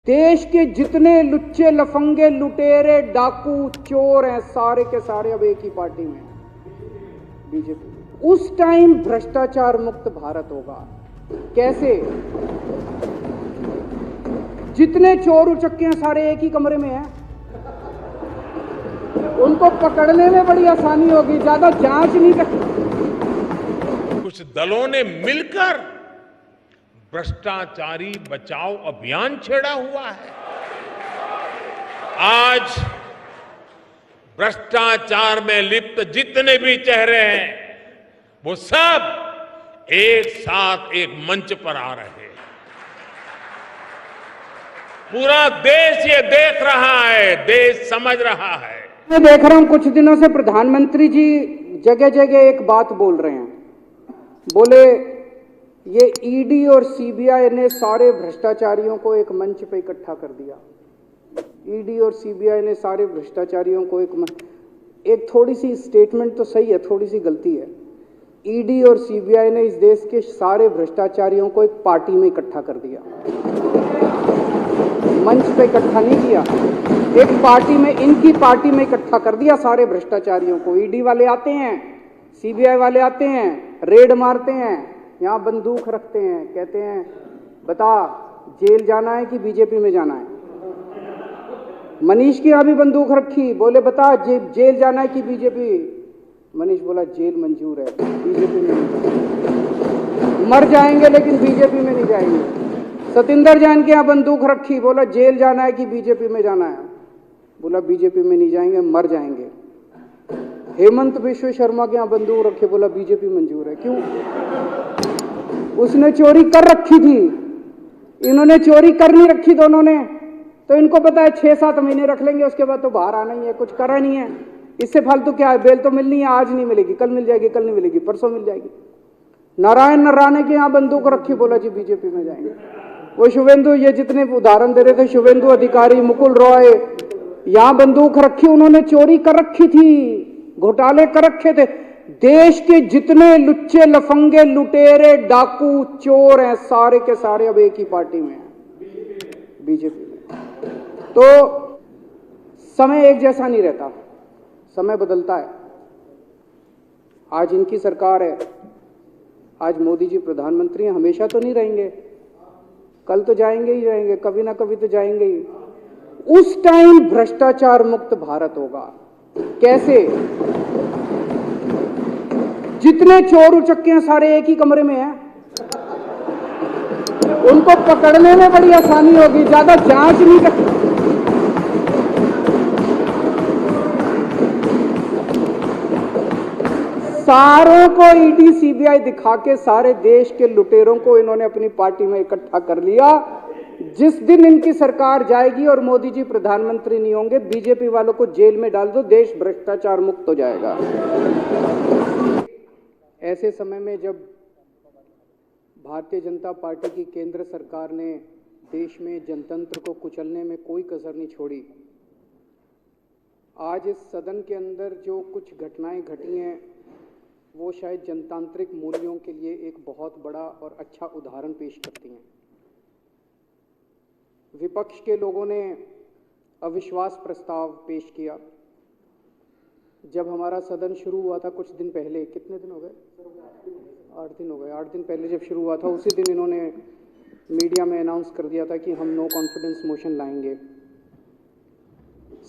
देश के जितने लुच्चे लफंगे लुटेरे डाकू चोर हैं सारे के सारे अब एक ही पार्टी में हैं, बीजेपी। उस टाइम भ्रष्टाचार मुक्त भारत होगा। कैसे? जितने चोर उचक्के हैं सारे एक ही कमरे में हैं, उनको पकड़ने में बड़ी आसानी होगी, ज्यादा जांच नहीं करनी। कुछ दलों ने मिलकर भ्रष्टाचारी बचाओ अभियान छेड़ा हुआ है। आज भ्रष्टाचार में लिप्त जितने भी चेहरे हैं वो सब एक साथ एक मंच पर आ रहे हैं। पूरा देश ये देख रहा है, देश समझ रहा है। मैं देख रहा हूं कुछ दिनों से प्रधानमंत्री जी जगह जगह एक बात बोल रहे हैं। बोले ये ईडी और सीबीआई ने सारे भ्रष्टाचारियों को एक मंच पे इकट्ठा कर दिया। ईडी और सीबीआई ने सारे भ्रष्टाचारियों को एक थोड़ी सी स्टेटमेंट तो सही है, थोड़ी सी गलती है। ईडी और सीबीआई ने इस देश के सारे भ्रष्टाचारियों को एक पार्टी में इकट्ठा कर दिया, मंच पे इकट्ठा नहीं किया, एक पार्टी में, इनकी पार्टी में इकट्ठा कर दिया सारे भ्रष्टाचारियों को। ईडी वाले आते हैं, सीबीआई वाले आते हैं, रेड मारते हैं, यहां बंदूक रखते हैं, कहते हैं बता जेल जाना है कि बीजेपी में जाना है। मनीष की यहां भी बंदूक रखी, बोले बता जेल जाना है कि बीजेपी। मनीष बोला जेल मंजूर है, बीजेपी में नहीं, मर जाएंगे लेकिन बीजेपी में नहीं जाएंगे। सतिंदर जैन के यहां बंदूक रखी, बोला जेल जाना है कि बीजेपी में जाना है। बोला बीजेपी में नहीं जाएंगे, मर जाएंगे। हेमंत बिश्व शर्मा के यहां बंदूक रखे, बोला बीजेपी मंजूर है। क्यों? उसने चोरी कर रखी थी, इन्होंने चोरी कर नहीं रखी दोनों ने, तो इनको पता है 6-7 महीने रख लेंगे, उसके बाद तो बाहर आना ही है, कुछ करा नहीं है, इससे फालतू क्या है। बेल तो मिलनी है, आज नहीं मिलेगी, कल मिल जाएगी, कल नहीं मिलेगी, परसों मिल जाएगी। नारायण नराने के यहां बंदूक रखी, बोला जी बीजेपी में जाएंगे। वो शुभेंदु, ये जितने उदाहरण दे रहे थे, शुभेंदु अधिकारी, मुकुल रॉय, यहां बंदूक रखी, उन्होंने चोरी कर रखी थी, घोटाले कर रखे थे। देश के जितने लुच्चे लफंगे लुटेरे डाकू चोर हैं सारे के सारे अब एक ही पार्टी में हैं, बीजेपी में। तो समय एक जैसा नहीं रहता, समय बदलता है। आज इनकी सरकार है, आज मोदी जी प्रधानमंत्री हैं, हमेशा तो नहीं रहेंगे, कल तो जाएंगे ही जाएंगे, कभी ना कभी तो जाएंगे ही। उस टाइम भ्रष्टाचार मुक्त भारत होगा। कैसे? जितने चोर उचक्के हैं सारे एक ही कमरे में हैं, उनको पकड़ने में बड़ी आसानी होगी, ज्यादा जांच नहीं करनी। सारों को ईडी सीबीआई दिखा के सारे देश के लुटेरों को इन्होंने अपनी पार्टी में इकट्ठा कर लिया। जिस दिन इनकी सरकार जाएगी और मोदी जी प्रधानमंत्री नहीं होंगे, बीजेपी वालों को जेल में डाल दो, देश भ्रष्टाचार मुक्त हो जाएगा। ऐसे समय में जब भारतीय जनता पार्टी की केंद्र सरकार ने देश में जनतंत्र को कुचलने में कोई कसर नहीं छोड़ी, आज इस सदन के अंदर जो कुछ घटनाएं घटी हैं वो शायद जनतांत्रिक मूल्यों के लिए एक बहुत बड़ा और अच्छा उदाहरण पेश करती हैं। विपक्ष के लोगों ने अविश्वास प्रस्ताव पेश किया। जब हमारा सदन शुरू हुआ था कुछ दिन पहले, कितने दिन हो गए? 8 दिन हो गए। 8 दिन पहले जब शुरू हुआ था, उसी दिन इन्होंने मीडिया में अनाउंस कर दिया था कि हम नो कॉन्फिडेंस मोशन लाएंगे।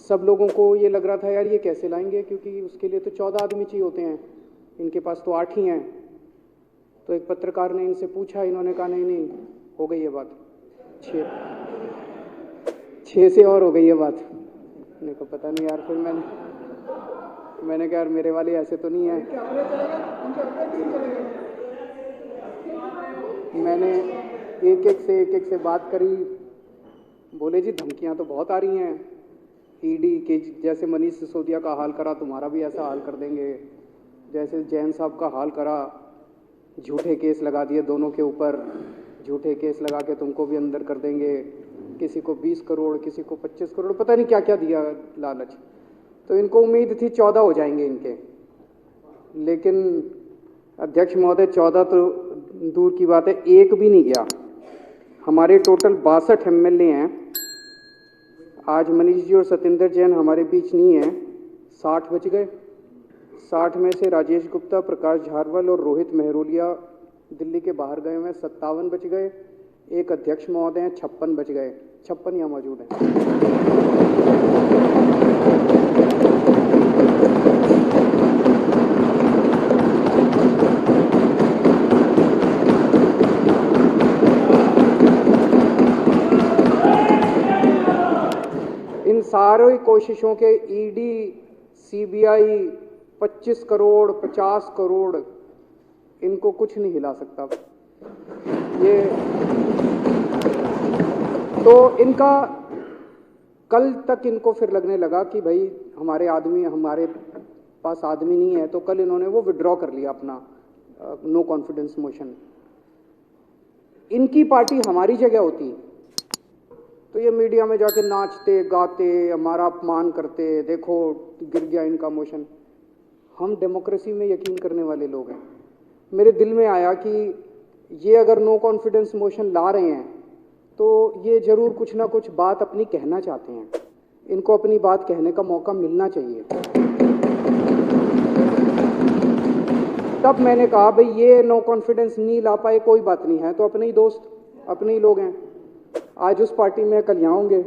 सब लोगों को ये लग रहा था यार ये कैसे लाएंगे, क्योंकि उसके लिए तो 14 आदमी चाहिए होते हैं, इनके पास तो 8 ही हैं। तो एक पत्रकार ने इनसे पूछा, इन्होंने कहा नहीं हो गई ये बात, 6 से और हो गई ये बात। मेरे को पता नहीं यार, फिर मैंने कहा यार मेरे वाले ऐसे तो नहीं है। मैंने एक एक से बात करी, बोले जी धमकियां तो बहुत आ रही हैं, ईडी के जैसे मनीष सिसोदिया का हाल करा तुम्हारा भी ऐसा हाल कर देंगे, जैसे जैन साहब का हाल करा, झूठे केस लगा दिए दोनों के ऊपर, झूठे केस लगा के तुमको भी अंदर कर देंगे, किसी को 20 करोड़ किसी को 25 करोड़ पता नहीं क्या क्या दिया लालच। तो इनको उम्मीद थी 14 हो जाएंगे इनके, लेकिन अध्यक्ष महोदय 14 तो दूर की बात है, एक भी नहीं गया। हमारे टोटल 62 MLA हैं, आज मनीष जी और सत्येंद्र जैन हमारे बीच नहीं है। 60 बच गए। 60 में से राजेश गुप्ता, प्रकाश झारवाल और रोहित मेहरोलिया दिल्ली के बाहर गए हुए हैं। 57 बच गए। एक अध्यक्ष महोदय हैं, 56 बच गए। 56 यहाँ मौजूद हैं। इन सारी कोशिशों के ईडी, सीबीआई 25 करोड़ 50 करोड़ इनको कुछ नहीं हिला सकता। ये तो इनका कल तक इनको फिर लगने लगा कि भाई हमारे पास आदमी नहीं है, तो कल इन्होंने वो विड्रॉ कर लिया अपना नो कॉन्फिडेंस मोशन। इनकी पार्टी हमारी जगह होती तो ये मीडिया में जाके नाचते गाते हमारा अपमान करते, देखो गिर गया इनका मोशन। हम डेमोक्रेसी में यकीन करने वाले लोग हैं। मेरे दिल में आया कि ये अगर नो कॉन्फिडेंस मोशन ला रहे हैं तो ये जरूर कुछ ना कुछ बात अपनी कहना चाहते हैं। इनको अपनी बात कहने का मौका मिलना चाहिए। तब मैंने कहा भाई ये नो कॉन्फिडेंस नहीं ला पाए, कोई बात नहीं है, तो अपने ही दोस्त, अपने ही लोग हैं। आज उस पार्टी में, कल यहाँ होंगे।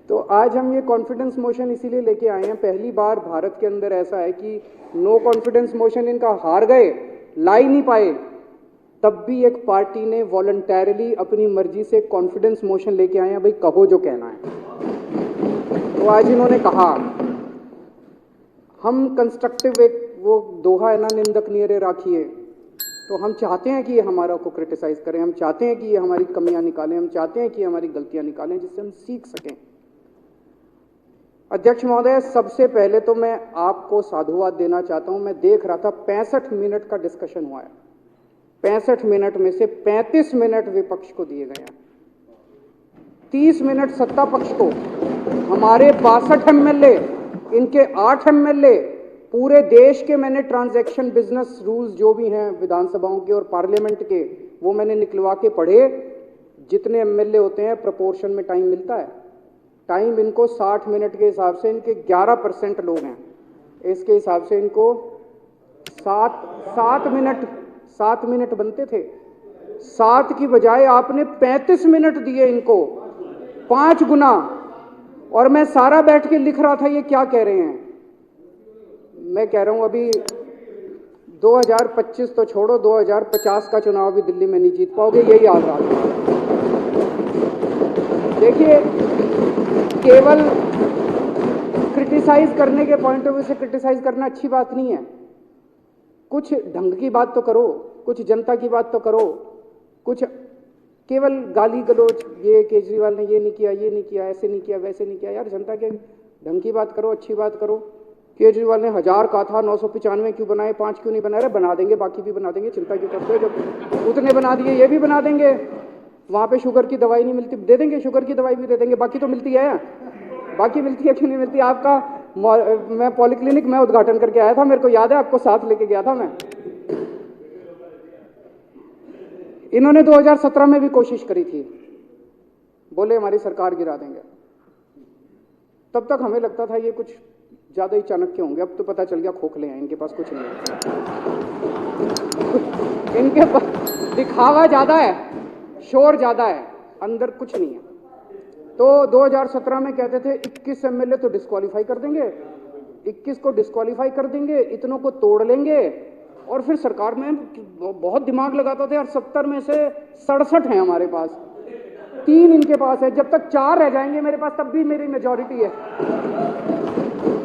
तो आज हम ये कॉन्फिडेंस मोशन इसीलिए लेके आए हैं। पहली बार भारत के अंदर ऐसा है कि नो कॉन्फिडेंस मोशन इनका हार गए, ला ही नहीं पाए, तब भी एक पार्टी ने वॉलंटैरिली अपनी मर्जी से कॉन्फिडेंस मोशन लेके आए हैं, भाई कहो जो कहना है। तो आज इन्होंने कहा हम कंस्ट्रक्टिव, एक वो दोहा है ना, निंदक नियरे राखिए। तो हम चाहते हैं कि ये हमारा को क्रिटिसाइज करें, हम चाहते हैं कि ये हमारी कमियां निकालें, हम चाहते हैं कि हमारी गलतियां निकालें, जिससे हम सीख सकें। अध्यक्ष महोदय, सबसे पहले तो मैं आपको साधुवाद देना चाहता हूं। मैं देख रहा था 65 मिनट का डिस्कशन हुआ है। 65 मिनट में से 35 मिनट विपक्ष को दिए गए हैं, 30 मिनट सत्ता पक्ष को। हमारे 62 एमएलए, इनके 8 एमएलए, पूरे देश के मैंने ट्रांजैक्शन बिजनेस रूल्स जो भी हैं विधानसभाओं के और पार्लियामेंट के, वो मैंने निकलवा के पढ़े। जितने एमएलए होते हैं प्रोपोर्शन में टाइम मिलता है। टाइम इनको 60 मिनट के हिसाब से, इनके 11% लोग हैं, इसके हिसाब से इनको 7 मिनट बनते थे। 7 की बजाय आपने 35 मिनट दिए इनको, 5 गुना। और मैं सारा बैठ के लिख रहा था ये क्या कह रहे हैं। मैं कह रहा हूं अभी 2025 तो छोड़ो, 2050 का चुनाव भी दिल्ली में नहीं जीत पाओगे, यही हाल रहा है। देखिए, केवल क्रिटिसाइज करने के पॉइंट ऑफ व्यू से क्रिटिसाइज करना अच्छी बात नहीं है। कुछ ढंग की बात तो करो, कुछ जनता की बात तो करो। कुछ केवल गाली गलोच, ये केजरीवाल ने ये नहीं किया, ये नहीं किया, ऐसे नहीं किया, वैसे नहीं किया। यार जनता के ढंग की बात करो, अच्छी बात करो। केजरीवाल ने 1000 कहा था, 995 क्यों बनाए, 5 क्यों नहीं बना रहे? बना देंगे, बाकी भी बना देंगे, चिंता क्यों करते हो? जब उतने बना दिए ये भी बना देंगे। वहां पे शुगर की दवाई नहीं मिलती, दे देंगे, शुगर की दवाई भी दे देंगे। बाकी तो मिलती है, बाकी मिलती है क्यों नहीं मिलती? आपका मैं पॉलीक्लिनिक में उद्घाटन करके आया था, मेरे को याद है, आपको साथ लेके गया था मैं। इन्होंने 2017 में भी कोशिश करी थी, बोले हमारी सरकार गिरा देंगे। तब तक हमें लगता था ये कुछ ज्यादा ही चाणक्य होंगे। अब तो पता चल गया खोखले हैं, इनके पास कुछ नहीं है। इनके पास दिखावा ज्यादा है, शोर ज्यादा है, अंदर कुछ नहीं है। तो 2017 में कहते थे 21 एमएलए तो डिस्क्वालीफाई कर देंगे, 21 को डिस्क्वालीफाई कर देंगे, इतनों को तोड़ लेंगे। और फिर सरकार में बहुत दिमाग लगाता थे, और 70 में से 67 हैं हमारे पास, 3 इनके पास है। जब तक 4 रह जाएंगे मेरे पास, तब भी मेरी मेजॉरिटी है।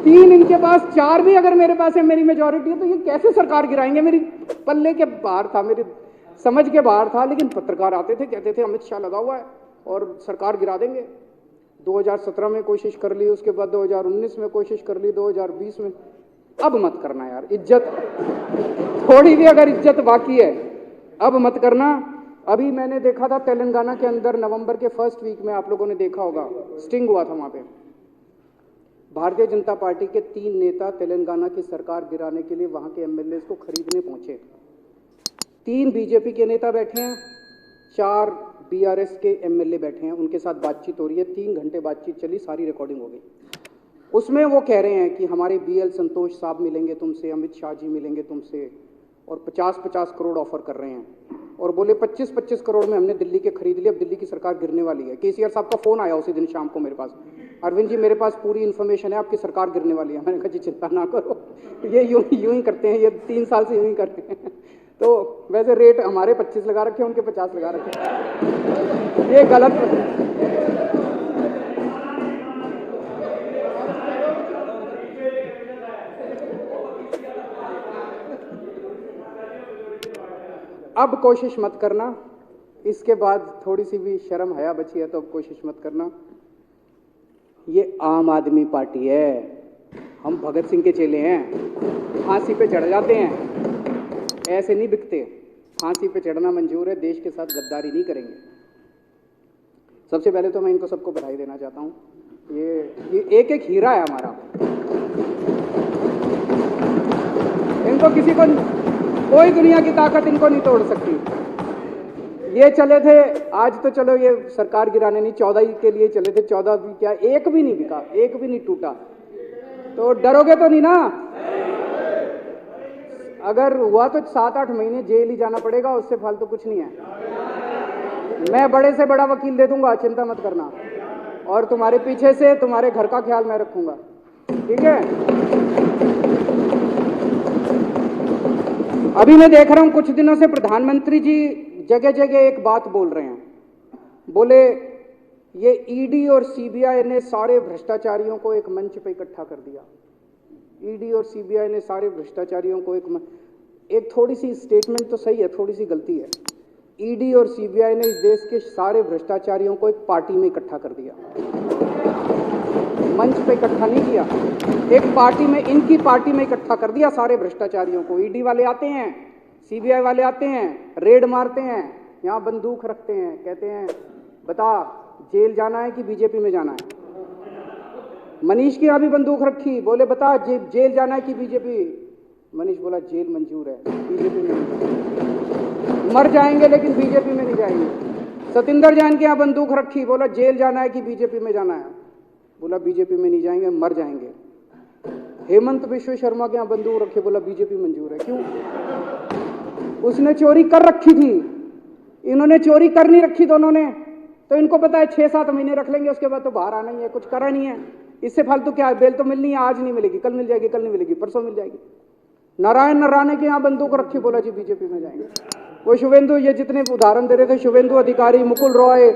3 इनके पास, 4 भी अगर मेरे पास है, मेरी मेजॉरिटी है, तो ये कैसे सरकार गिराएंगे? मेरी पल्ले के बाहर था, मेरी समझ के बाहर था। लेकिन पत्रकार आते थे, कहते थे अमित शाह लगा हुआ है और सरकार गिरा देंगे। 2017 में कोशिश कर ली, उसके बाद 2019 में कोशिश कर ली, 2020 में। अब मत करना यार, इज्जत थोड़ी भी अगर इज्जत बाकी है, अब मत करना। अभी मैंने देखा था तेलंगाना के अंदर नवंबर के फर्स्ट वीक में, आप लोगों ने देखा होगा, स्टिंग हुआ था वहां पे। भारतीय जनता पार्टी के 3 नेता तेलंगाना की सरकार गिराने के लिए वहां के एमएलए को खरीदने पहुंचे। 3 बीजेपी के नेता बैठे हैं, 4 बीआरएस के एमएलए बैठे हैं, उनके साथ बातचीत हो रही है। 3 घंटे बातचीत चली, सारी रिकॉर्डिंग हो गई। उसमें वो कह रहे हैं कि हमारे बीएल संतोष साहब मिलेंगे तुमसे, अमित शाह जी मिलेंगे तुमसे, और 50-50 करोड़ ऑफर कर रहे हैं। और बोले 25-25 करोड़ में हमने दिल्ली के खरीद लिए, अब दिल्ली की सरकार गिरने वाली है। केसीआर साहब का फोन आया उसी दिन शाम को मेरे पास, अरविंद जी मेरे पास पूरी इन्फॉर्मेशन है, आपकी सरकार गिरने वाली है। मैंने कहा जी चिंता ना करो, ये यूं ही करते हैं, ये 3 साल से यूं ही करते हैं। तो वैसे रेट हमारे 25 लगा रखे हैं, उनके 50 लगा रखे हैं, ये गलत। अब कोशिश मत करना, इसके बाद थोड़ी सी भी शर्म हया बची है तो अब कोशिश मत करना। ये आम आदमी पार्टी है, हम भगत सिंह के चेले हैं, फांसी पे चढ़ जाते हैं, ऐसे नहीं बिकते। फांसी पे चढ़ना मंजूर है, देश के साथ गद्दारी नहीं करेंगे। सबसे पहले तो मैं इनको सबको बधाई देना चाहता हूँ, ये एक एक हीरा है हमारा। इनको किसी को, कोई दुनिया की ताकत इनको नहीं तोड़ सकती। ये चले थे, आज तो चलो ये सरकार गिराने नहीं, 14 के लिए चले थे, 14 भी क्या, एक भी नहीं बिका, एक भी नहीं टूटा। तो डरोगे तो नहीं ना? अगर हुआ तो 7-8 महीने जेल ही जाना पड़ेगा, उससे फालतू कुछ नहीं है। मैं बड़े से बड़ा वकील दे दूंगा, चिंता मत करना, और तुम्हारे पीछे से तुम्हारे घर का ख्याल मैं रखूंगा, ठीक है? अभी मैं देख रहा हूं कुछ दिनों से प्रधानमंत्री जी जगह जगह एक बात बोल रहे हैं, बोले ये ईडी और सीबीआई ने सारे भ्रष्टाचारियों को एक मंच पे इकट्ठा कर दिया। ईडी और सीबीआई ने सारे भ्रष्टाचारियों को एक थोड़ी सी स्टेटमेंट तो सही है, थोड़ी सी गलती है। ईडी और सीबीआई ने इस देश के सारे भ्रष्टाचारियों को एक पार्टी में इकट्ठा कर दिया, मंच पे इकट्ठा नहीं किया, एक पार्टी में, इनकी पार्टी में इकट्ठा कर दिया सारे भ्रष्टाचारियों को। ईडी वाले आते हैं, सीबीआई वाले आते हैं, रेड मारते हैं, यहाँ बंदूक रखते हैं, कहते हैं बता जेल जाना है कि बीजेपी में जाना है। मनीष की यहाँ भी बंदूक रखी, बोले बता जेल जाना है कि बीजेपी। मनीष बोला जेल मंजूर है, बीजेपी में नहीं, मर जाएंगे लेकिन बीजेपी में नहीं जाएंगे। सतिंदर जैन के यहाँ बंदूक रखी, बोला जेल जाना है कि बीजेपी में जाना है, बोला बीजेपी में नहीं जाएंगे, मर जाएंगे। हेमंत बिश्व शर्मा के यहाँ बंदूक रखे, बोला बीजेपी मंजूर है। क्यों? उसने चोरी कर रखी थी, इन्होंने चोरी कर नहीं रखी दोनों ने, तो इनको पता है 6-7 महीने रख लेंगे, उसके बाद तो बाहर आना ही है, कुछ करा नहीं है। इससे फालतू क्या है? बेल तो मिलनी है, आज नहीं मिलेगी, कल मिल जाएगी, कल नहीं मिलेगी, परसों मिल जाएगी। नारायण नराने के यहाँ बंदूक रखी, बोला जी बीजेपी में जाएंगे। वो शुभेंदु, ये जितने उदाहरण दे रहे थे, शुभेंदु अधिकारी, मुकुल रॉय,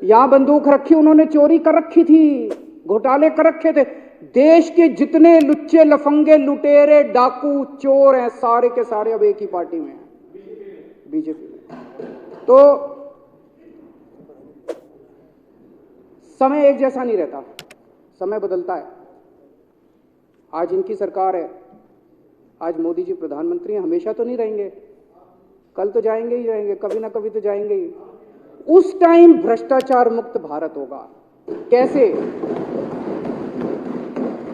यहाँ बंदूक रखी, उन्होंने चोरी कर रखी थी, घोटाले कर रखे थे। देश के जितने लुच्चे लफंगे लुटेरे डाकू चोर हैं, सारे के सारे अब एक ही पार्टी में हैं, बीजेपी में। तो समय एक जैसा नहीं रहता, समय बदलता है। आज इनकी सरकार है, आज मोदी जी प्रधानमंत्री हैं, हमेशा तो नहीं रहेंगे, कल तो जाएंगे ही जाएंगे, कभी ना कभी तो जाएंगे ही। उस टाइम भ्रष्टाचार मुक्त भारत होगा। कैसे?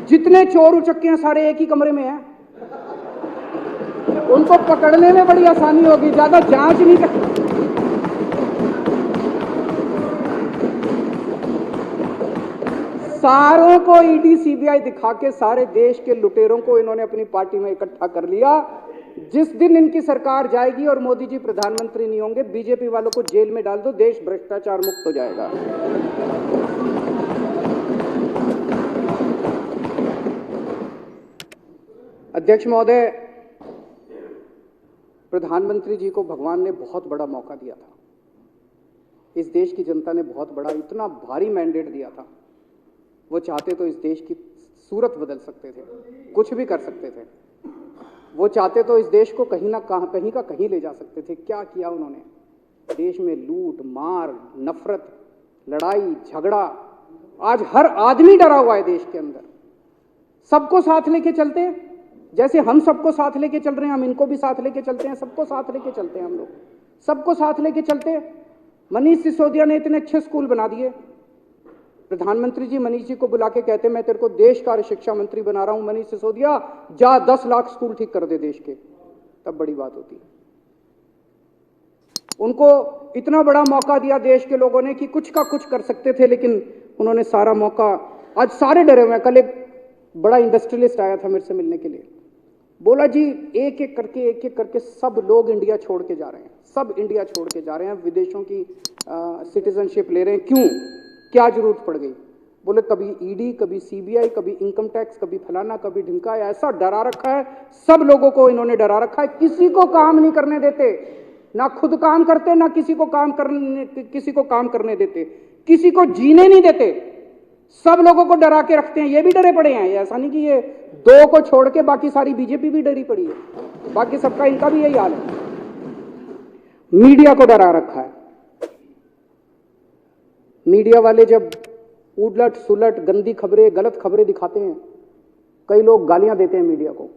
जितने चोर उचक्के हैं सारे एक ही कमरे में हैं, उनको पकड़ने में बड़ी आसानी होगी, ज्यादा जांच नहीं कर। सारों को ईडी सीबीआई दिखा के सारे देश के लुटेरों को इन्होंने अपनी पार्टी में इकट्ठा कर लिया। जिस दिन इनकी सरकार जाएगी और मोदी जी प्रधानमंत्री नहीं होंगे, बीजेपी वालों को जेल में डाल दो, देश भ्रष्टाचार मुक्त हो जाएगा। अध्यक्ष महोदय, प्रधानमंत्री जी को भगवान ने बहुत बड़ा मौका दिया था, इस देश की जनता ने बहुत बड़ा, इतना भारी मैंडेट दिया था। वो चाहते तो इस देश की सूरत बदल सकते थे, कुछ भी कर सकते थे। वो चाहते तो इस देश को कहीं ना कहीं का कहीं ले जा सकते थे। क्या किया उन्होंने? देश में लूट मार, नफरत, लड़ाई झगड़ा, आज हर आदमी डरा हुआ है देश के अंदर। सबको साथ लेके चलते हैं, जैसे हम सबको साथ लेके चल रहे हैं, हम इनको भी साथ लेके चलते हैं, सबको साथ लेके चलते हैं, हम लोग सबको साथ लेके चलते हैं। मनीष सिसोदिया ने इतने अच्छे स्कूल बना दिए, प्रधानमंत्री जी मनीष जी को बुला के कहते मैं तेरे को देश का शिक्षा मंत्री बना रहा हूं, मनीष सिसोदिया जा 10 लाख स्कूल ठीक कर दे देश के, तब बड़ी बात होती है। उनको इतना बड़ा मौका दिया देश के लोगों ने कि कुछ का कुछ कर सकते थे, लेकिन उन्होंने सारा मौका, आज सारे डरे हुए हैं। कल एक बड़ा इंडस्ट्रियलिस्ट आया था मेरे से मिलने के लिए, बोला जी एक एक करके सब लोग इंडिया छोड़ के जा रहे हैं, सब इंडिया छोड़ के जा रहे हैं, विदेशों की सिटीजनशिप ले रहे हैं, क्यों, क्या जरूरत पड़ गई? बोले कभी ईडी, कभी सीबीआई, कभी इनकम टैक्स, कभी फलाना, कभी ढिमका, ऐसा डरा रखा है, सब लोगों को इन्होंने डरा रखा है, किसी को काम नहीं करने देते, ना खुद काम करते, ना किसी को काम करने देते, किसी को जीने नहीं देते, सब लोगों को डरा के रखते हैं। ये भी डरे पड़े हैं, ऐसा नहीं कि ये दो को छोड़ के बाकी सारी बीजेपी भी डरी पड़ी है, बाकी सबका इनका भी यही हाल है। मीडिया को डरा रखा है। मीडिया वाले जब उलट सुलट गंदी खबरें, गलत खबरें दिखाते हैं, कई लोग गालियां देते हैं मीडिया को,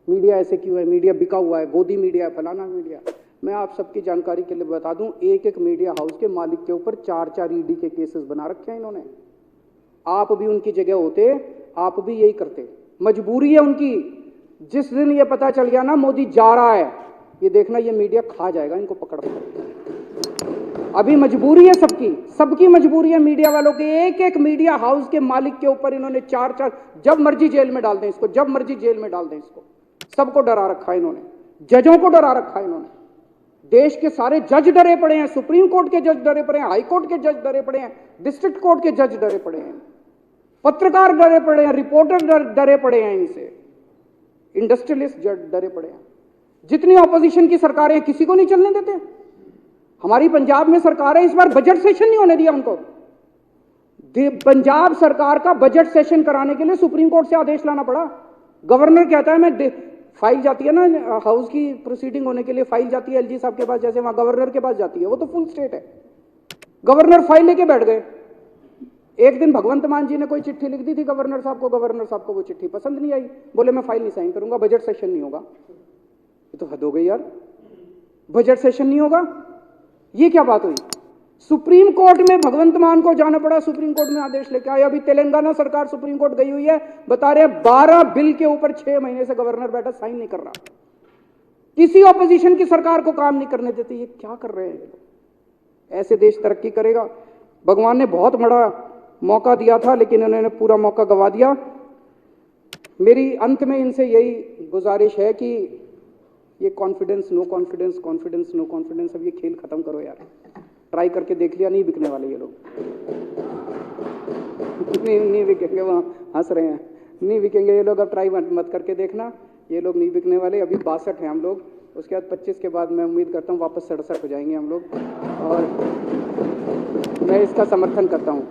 मीडिया ऐसे क्यों है, मीडिया बिका हुआ है, गोदी मीडिया है, फलाना मीडिया। मैं आप सबकी जानकारी के लिए बता दूं, एक एक मीडिया हाउस के मालिक के ऊपर 4-4 ईडी के केसेस बना रखे हैं इन्होंने। आप भी उनकी जगह होते, आप भी यही करते। मजबूरी है उनकी। जिस दिन ये पता चल गया ना मोदी जा रहा है, ये देखना ये मीडिया खा जाएगा इनको पकड़ कर। अभी मजबूरी है सबकी मजबूरी है। मीडिया वालों के एक एक मीडिया हाउस के मालिक के ऊपर इन्होंने 4-4, जब मर्जी जेल में डाल दें इसको, जब मर्जी जेल में डाल दें इसको। सबको डरा रखा है इन्होंने, जजों को डरा रखा है इन्होंने। देश के सारे जज डरे पड़े हैं, सुप्रीम कोर्ट के जज डरे पड़े हैं, हाई कोर्ट के जज डरे पड़े हैं, डिस्ट्रिक्ट कोर्ट के जज डरे पड़े हैं, पत्रकार डरे पड़े हैं, रिपोर्टर डरे पड़े हैं इनसे, इंडस्ट्रियलिस्ट डरे पड़े हैं। जितनी ऑपोजिशन की सरकारें हैं, किसी को नहीं चलने देते। हमारी पंजाब में सरकार है, इस बार बजट सेशन नहीं होने दिया उनको। पंजाब सरकार का बजट सेशन कराने के लिए सुप्रीम कोर्ट से आदेश लाना पड़ा। गवर्नर कहता है, मैं फाइल जाती है ना हाउस की प्रोसीडिंग होने के लिए, फाइल जाती है एलजी साहब के पास, जैसे वहां गवर्नर के पास जाती है, वो तो फुल स्टेट है। गवर्नर फाइल लेके बैठ गए। एक दिन भगवंत मान जी ने कोई चिट्ठी लिख दी थी गवर्नर साहब को वो चिट्ठी पसंद नहीं आई, बोले मैं फाइल नहीं साइन करूंगा, बजट सेशन नहीं होगा। ये तो हद हो गई यार, बजट सेशन नहीं होगा, ये क्या बात हुई? सुप्रीम कोर्ट में भगवंत मान को जाना पड़ा, सुप्रीम कोर्ट में आदेश लेके आए। अभी तेलंगाना सरकार सुप्रीम कोर्ट गई हुई है, बता रहे हैं 12 बिल के ऊपर 6 महीने से गवर्नर बैठा, साइन नहीं कर रहा। किसी ऑपोजिशन की सरकार को काम नहीं करने देते। ये क्या कर रहे हैं? ऐसे देश तरक्की करेगा? भगवान ने बहुत बड़ा मौका दिया था, लेकिन इन्होंने पूरा मौका गंवा दिया। मेरी अंत में इनसे यही गुजारिश है कि ये confidence no confidence, confidence no confidence, अब ये खेल खत्म करो यार। ट्राई करके देख लिया, नहीं बिकने वाले ये लोग। नहीं बिकेंगे, वहाँ हंस रहे हैं, नहीं बिकेंगे ये लोग। अब ट्राई मत करके देखना, ये लोग नहीं बिकने वाले। अभी 62 हैं हम लोग, उसके बाद 25 के बाद मैं उम्मीद करता हूँ वापस 67 हो जाएंगे हम लोग, और मैं इसका समर्थन करता हूँ।